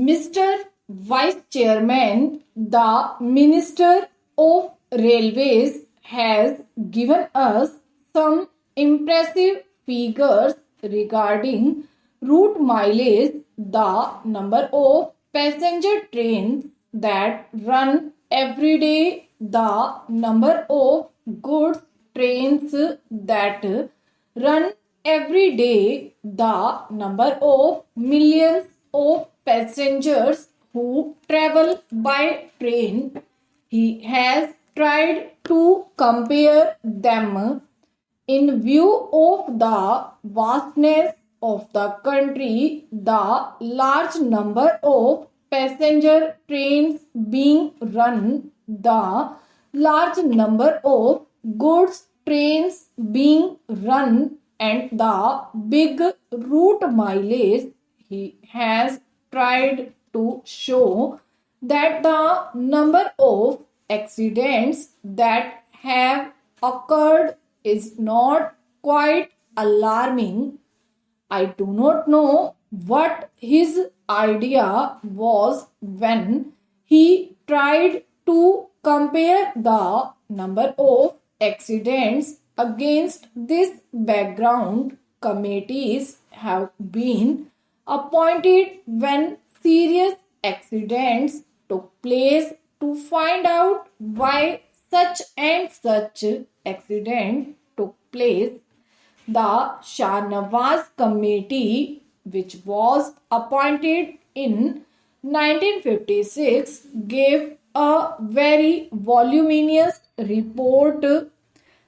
Mr. Vice Chairman, the Minister of Railways has given us some impressive figures regarding route mileage, the number of passenger trains that run every day, the number of goods trains that run every day, the number of millions of passengers who travel by train. He has tried to compare them in view of the vastness of the country, the large number of passenger trains being run, the large number of goods trains being run, and the big route mileage. He has tried to show that the number of accidents that have occurred is not quite alarming. I do not know what his idea was when he tried to compare the number of accidents against this background. Committees have been appointed when serious accidents took place to find out why such and such accident took place. The Shahnawaz Committee, which was appointed in 1956, gave a very voluminous report.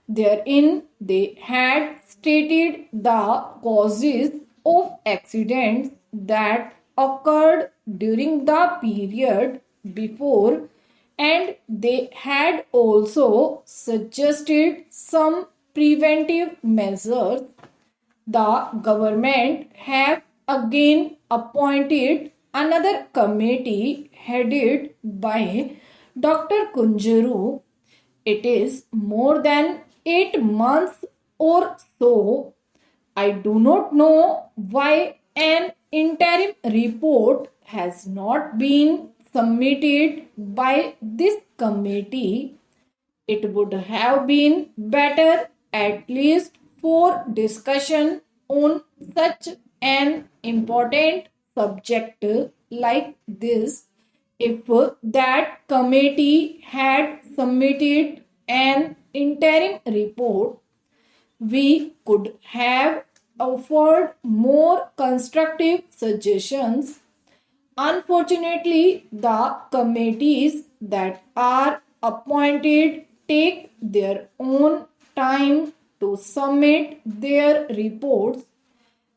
Therein, they had stated the causes of accidents that occurred during the period before, and they had also suggested some preventive measures. The government have again appointed another committee headed by Dr. Kunjuru. It is more than 8 months or so. I do not know why an interim report has not been submitted by this committee. It would have been better, at least for discussion on such an important subject like this, if that committee had submitted an interim report. We could have offered more constructive suggestions. Unfortunately, the committees that are appointed take their own time to submit their reports.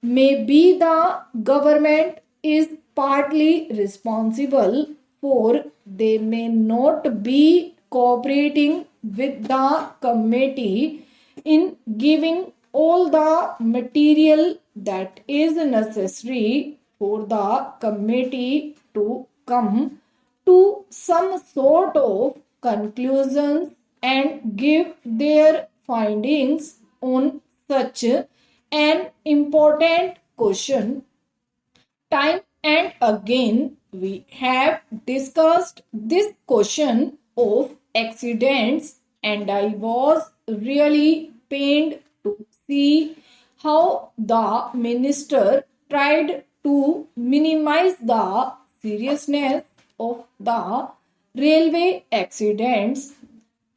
Maybe the government is partly responsible for they may not be cooperating with the committee in giving all the material that is necessary for the committee to come to some sort of conclusions and give their findings on such an important question. Time and again we have discussed this question of accidents, and I was really pained to see how the minister tried to minimize the seriousness of the railway accidents.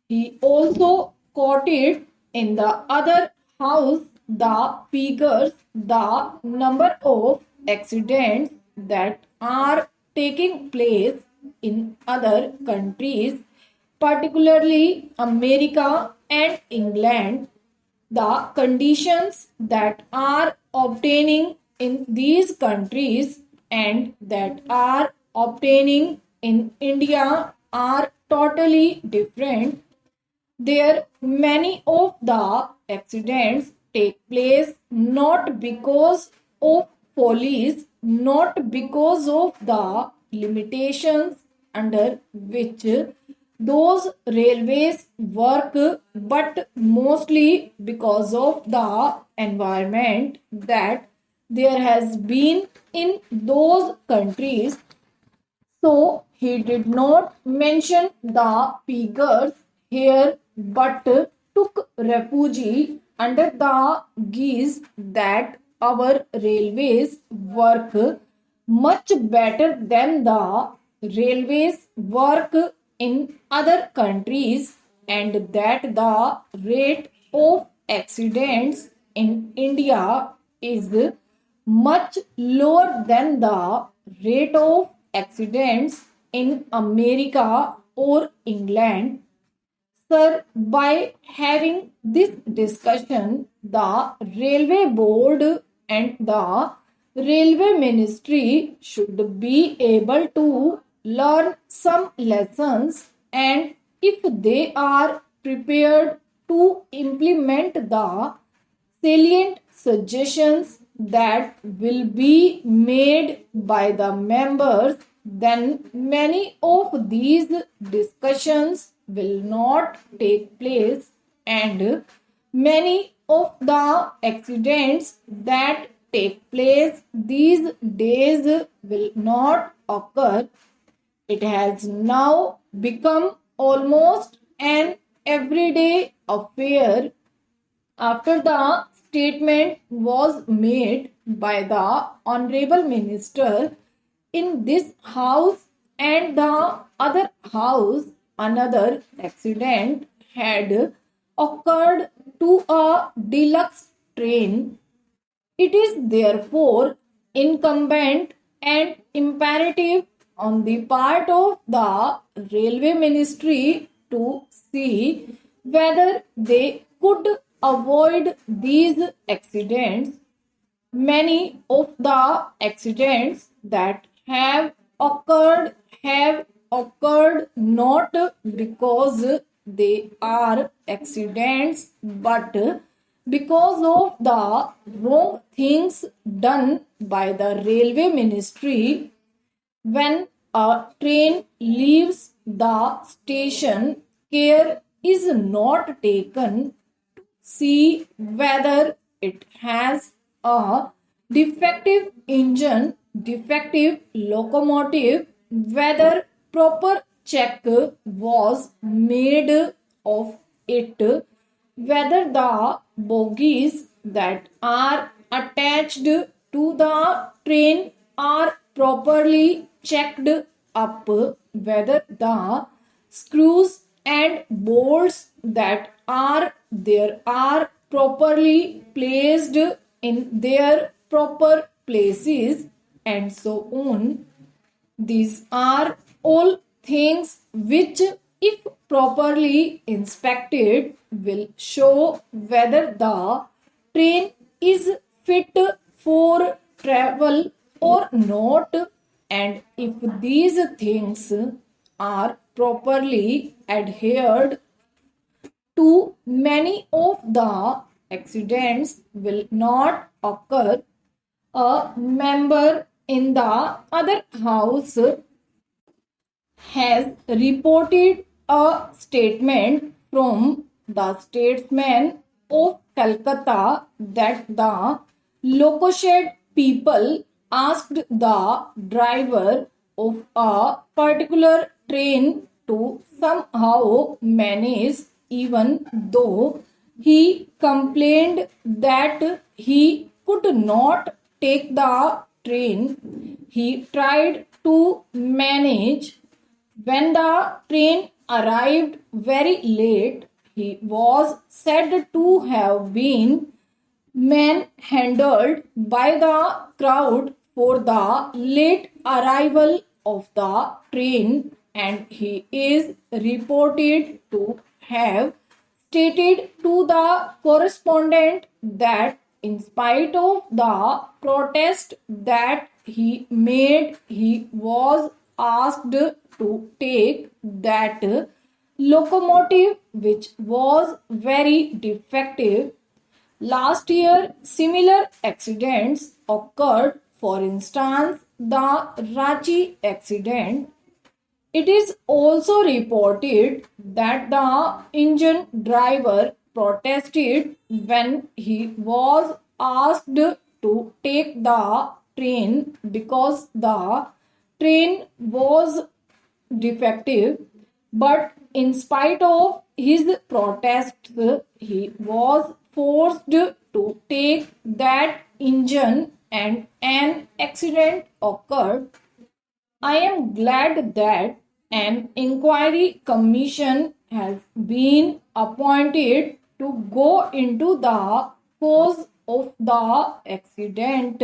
He also quoted in the other house the figures, the number of accidents that are taking place in other countries, particularly America and England, the conditions that are obtaining in these countries and that are obtaining in India are totally different. There, many of the accidents take place not because of follies, not because of the limitations under which those railways work, but mostly because of the environment that there has been in those countries. So he did not mention the figures here but took refuge under the guise that our railways work much better than the railways work in other countries and that the rate of accidents in India is much lower than the rate of accidents in America or England. Sir, by having this discussion, the Railway Board and the Railway Ministry should be able to learn some lessons, and if they are prepared to implement the salient suggestions that will be made by the members, then many of these discussions will not take place and many of the accidents that take place these days will not occur. It has now become almost an everyday affair after the statement was made by the Honorable Minister in this house and the other house. Another accident had occurred to a deluxe train. It is therefore incumbent and imperative on the part of the Railway Ministry to see whether they could avoid these accidents. Many of the accidents that have occurred not because they are accidents but because of the wrong things done by the Railway Ministry. When a train leaves the station, care is not taken to see whether it has a defective engine, defective locomotive, whether proper check was made of it, whether the bogies that are attached to the train are properly checked up, whether the screws and bolts that are there are properly placed in their proper places, and so on. These are all things which, if properly inspected, will show whether the train is fit for travel or not, and if these things are properly adhered to, many of the accidents will not occur. A member in the other house has reported a statement from the statesman of Calcutta that the locoshed people asked the driver of a particular train to somehow manage, even though he complained that he could not take the train. He tried to manage. When the train arrived very late, he was said to have been manhandled by the crowd for the late arrival of the train, and he is reported to have stated to the correspondent that in spite of the protest that he made, he was asked to take that locomotive which was very defective. Last year, similar accidents occurred. For instance, the Ranchi accident. It is also reported that the engine driver protested when he was asked to take the train because the train was defective, but in spite of his protests, he was forced to take that engine and an accident occurred. I am glad that an inquiry commission has been appointed to go into the cause of the accident.